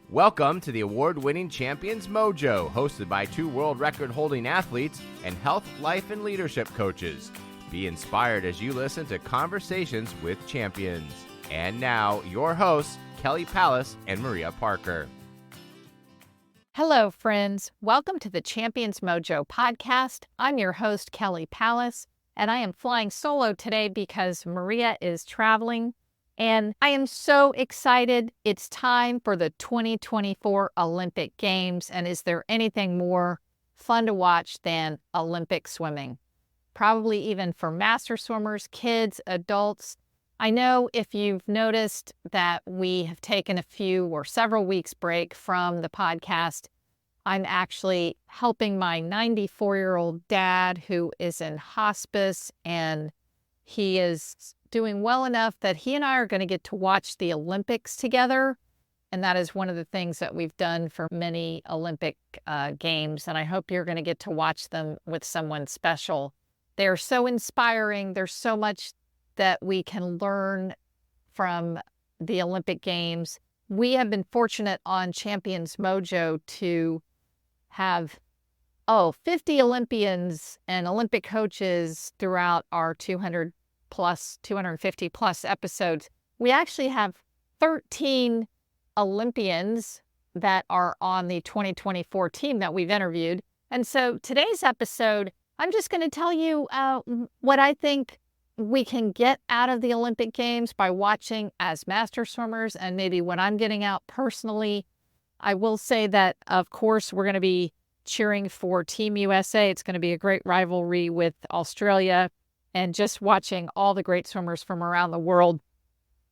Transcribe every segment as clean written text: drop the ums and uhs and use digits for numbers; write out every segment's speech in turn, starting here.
Welcome to the award-winning Champions Mojo, hosted by two world record-holding athletes and health, life, and leadership coaches. Be inspired as you listen to Conversations with Champions. And now, your hosts, Kelly Pallas and Maria Parker. Hello, friends. Welcome to the Champions Mojo podcast. I'm your host, Kelly Pallas, and I am flying solo today because Maria is traveling. And I am so excited. It's time for the 2024 Olympic Games. And is there anything more fun to watch than Olympic swimming? Probably even for master swimmers, kids, adults. I know if you've noticed that we have taken a few or several weeks break from the podcast, I'm actually helping my 94-year-old dad who is in hospice, and he is doing well enough that he and I are going to get to watch the Olympics together. And that is one of the things that we've done for many Olympic games. And I hope you're going to get to watch them with someone special. They're so inspiring. There's so much that we can learn from the Olympic Games. We have been fortunate on Champions Mojo to have 50 Olympians and Olympic coaches throughout our 250 plus episodes. We actually have 13 Olympians that are on the 2024 team that we've interviewed. And so today's episode, I'm just going to tell you what I think we can get out of the Olympic Games by watching as master swimmers, and maybe what I'm getting out personally. I will say that, of course, we're going to be cheering for Team USA. It's going to be a great rivalry with Australia, and just watching all the great swimmers from around the world.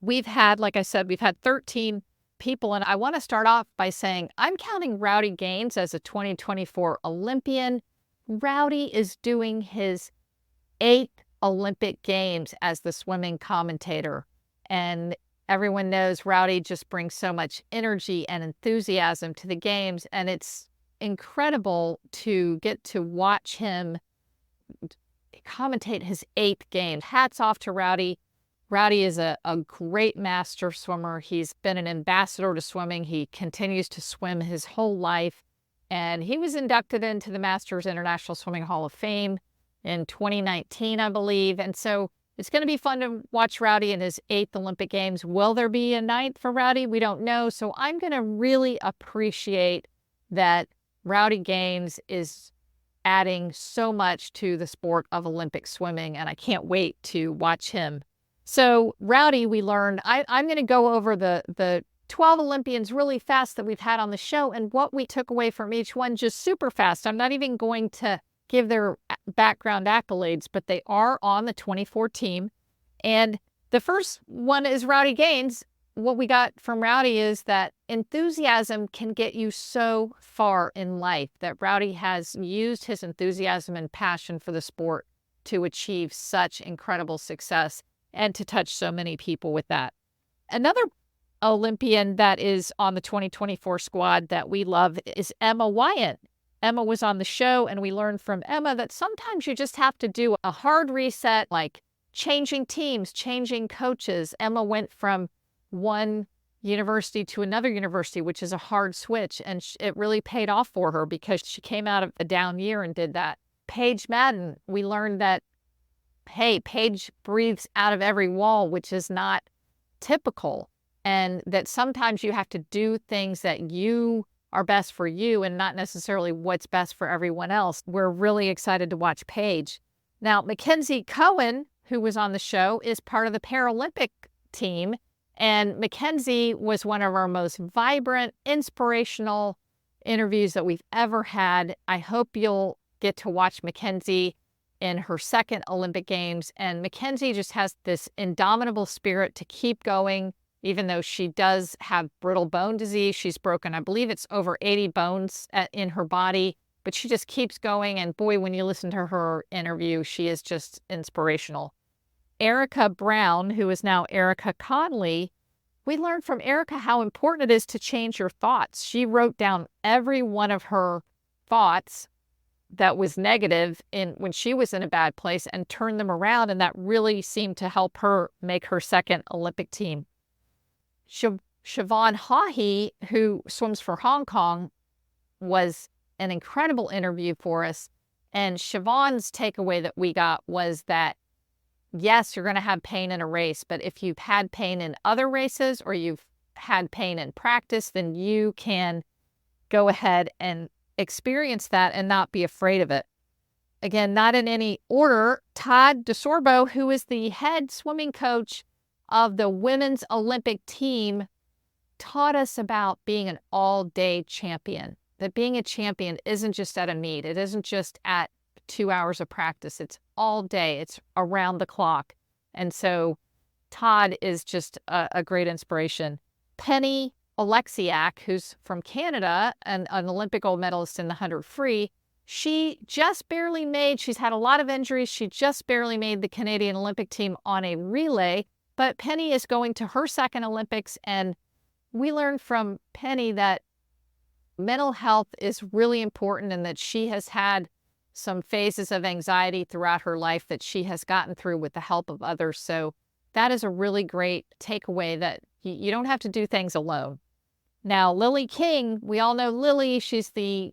We've had, like I said, we've had 13 people, and I want to start off by saying I'm counting Rowdy Gaines as a 2024 Olympian. Rowdy is doing his 8th Olympic Games as the swimming commentator, and everyone knows Rowdy just brings so much energy and enthusiasm to the games, and it's incredible to get to watch him commentate his 8th game. Hats off to Rowdy. Rowdy is a great master swimmer. He's been an ambassador to swimming. He continues to swim his whole life, and he was inducted into the Masters International Swimming Hall of Fame in 2019, I believe. And so it's going to be fun to watch Rowdy in his 8th Olympic Games. Will there be a 9th for Rowdy? We don't know. So I'm going to really appreciate that Rowdy Gaines is adding so much to the sport of Olympic swimming, and I can't wait to watch him. So Rowdy, we learned, I'm going to go over the 12 Olympians really fast that we've had on the show and what we took away from each one just super fast. I'm not even going to give their background accolades, but they are on the 24 team. And the first one is Rowdy Gaines. What we got from Rowdy is that enthusiasm can get you so far in life, that Rowdy has used his enthusiasm and passion for the sport to achieve such incredible success and to touch so many people with that. Another Olympian that is on the 2024 squad that we love is Emma Wyatt. Emma was on the show, and we learned from Emma that sometimes you just have to do a hard reset, like changing teams, changing coaches. Emma went from one university to another university, which is a hard switch, and it really paid off for her because she came out of a down year and did that. Paige Madden, we learned that, hey, Paige breathes out of every wall, which is not typical, and that sometimes you have to do things that you are best for you and not necessarily what's best for everyone else. We're really excited to watch Paige. Now, Mackenzie Cohen, who was on the show, is part of the Paralympic team. And Mackenzie was one of our most vibrant, inspirational interviews that we've ever had. I hope you'll get to watch Mackenzie in her 2nd Olympic Games. And Mackenzie just has this indomitable spirit to keep going, even though she does have brittle bone disease. She's broken, I believe it's over 80 bones in her body, but she just keeps going. And boy, when you listen to her interview, she is just inspirational. Erica Brown, who is now Erica Conley, we learned from Erica how important it is to change your thoughts. She wrote down every one of her thoughts that was negative when she was in a bad place and turned them around, and that really seemed to help her make her 2nd Olympic team. Siobhan Haughey, who swims for Hong Kong, was an incredible interview for us. And Siobhan's takeaway that we got was that, yes, you're going to have pain in a race, but if you've had pain in other races or you've had pain in practice, then you can go ahead and experience that and not be afraid of it. Again, not in any order, Todd DeSorbo, who is the head swimming coach of the women's Olympic team, taught us about being an all-day champion, that being a champion isn't just at a meet. It isn't just at 2 hours of practice. It's all day. It's around the clock. And so Todd is just a great inspiration. Penny Oleksiak, who's from Canada and an Olympic gold medalist in the 100 free, she just barely made, she's had a lot of injuries. She just barely made the Canadian Olympic team on a relay, but Penny is going to her second Olympics. And we learned from Penny that mental health is really important and that she has had some phases of anxiety throughout her life that she has gotten through with the help of others. So that is a really great takeaway, that you don't have to do things alone. Now, Lily King, we all know Lily. She's the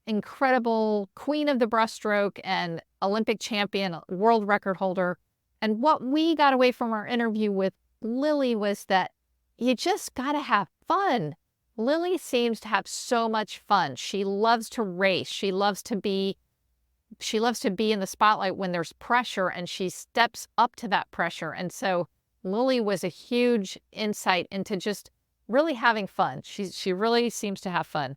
incredible queen of the breaststroke and Olympic champion, world record holder. And what we got away from our interview with Lily was that you just got to have fun. Lily seems to have so much fun. She loves to race. She loves to be in the spotlight when there's pressure, and she steps up to that pressure. And so Lily was a huge insight into just really having fun. She really seems to have fun.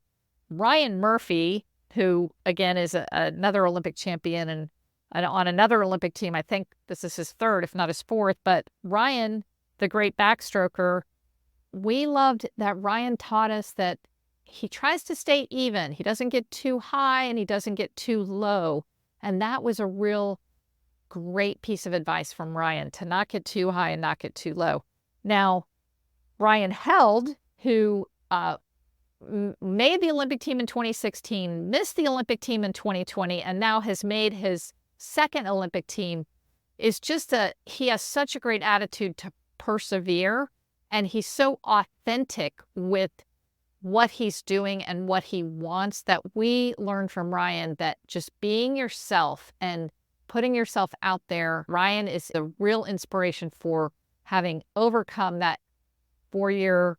Ryan Murphy, who again is another Olympic champion and on another Olympic team. I think this is his third, if not his fourth. But Ryan, the great backstroker, we loved that Ryan taught us that he tries to stay even. He doesn't get too high and he doesn't get too low. And that was a real great piece of advice from Ryan, to not get too high and not get too low. Now, Ryan Held, who made the Olympic team in 2016, missed the Olympic team in 2020, and now has made his second Olympic team, is he has such a great attitude to persevere, and he's so authentic with what he's doing and what he wants, that we learned from Ryan that just being yourself and putting yourself out there. Ryan is a real inspiration for having overcome that 4-year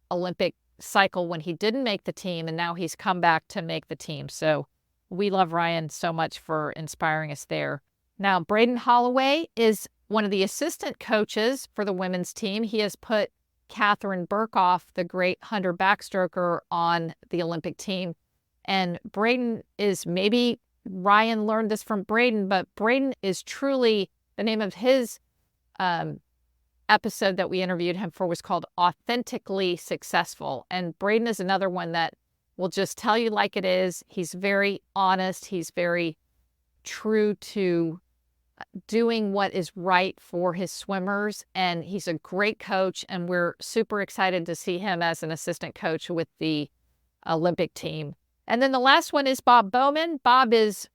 Olympic cycle when he didn't make the team, and now he's come back to make the team. So we love Ryan so much for inspiring us there. Now, Braden Holloway is one of the assistant coaches for the women's team. He has put Catherine Burkhoff, the great 100 backstroker, on the Olympic team. And Braden is, maybe Ryan learned this from Braden, but Braden is truly, the name of his episode that we interviewed him for was called Authentically Successful. And Braden is another one that will just tell you like it is. He's very honest. He's very true to doing what is right for his swimmers. And he's a great coach. And we're super excited to see him as an assistant coach with the Olympic team. And then the last one is Bob Bowman. Bob is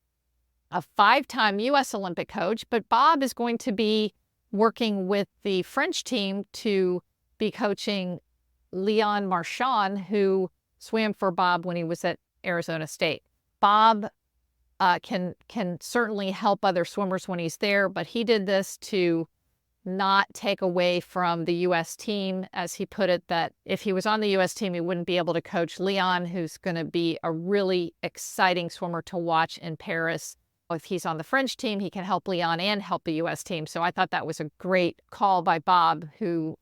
a 5-time U.S. Olympic coach, but Bob is going to be working with the French team to be coaching Leon Marchand, who swam for Bob when he was at Arizona State. Bob can certainly help other swimmers when he's there, but he did this to not take away from the U.S. team, as he put it, that if he was on the U.S. team, he wouldn't be able to coach Leon, who's going to be a really exciting swimmer to watch in Paris. If he's on the French team, he can help Leon and help the U.S. team. So I thought that was a great call by Bob, who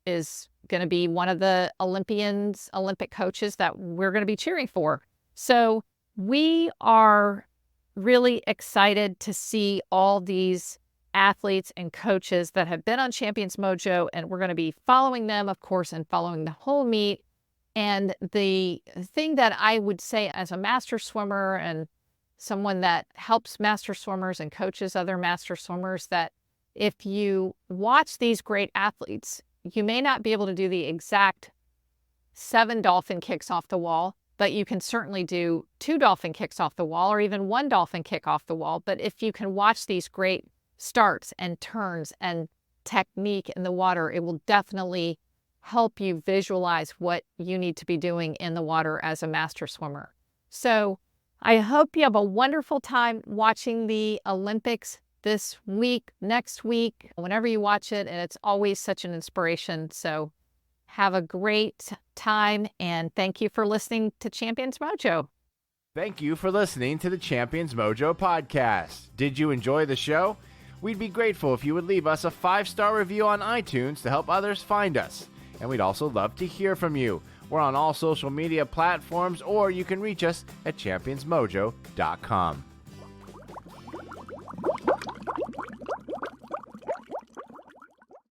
is going to be one of the Olympians, Olympic coaches that we're going to be cheering for. So we are really excited to see all these athletes and coaches that have been on Champions Mojo, and we're going to be following them, of course, and following the whole meet. And the thing that I would say as a master swimmer and someone that helps master swimmers and coaches other master swimmers, that if you watch these great athletes, you may not be able to do the exact 7 dolphin kicks off the wall, but you can certainly do 2 dolphin kicks off the wall, or even 1 dolphin kick off the wall. But if you can watch these great starts and turns and technique in the water, it will definitely help you visualize what you need to be doing in the water as a master swimmer. So I hope you have a wonderful time watching the Olympics this week, next week, whenever you watch it, and it's always such an inspiration. So have a great time, and thank you for listening to Champions Mojo. Thank you for listening to the Champions Mojo podcast. Did you enjoy the show? We'd be grateful if you would leave us a 5-star review on iTunes to help others find us. And we'd also love to hear from you. We're on all social media platforms, or you can reach us at championsmojo.com.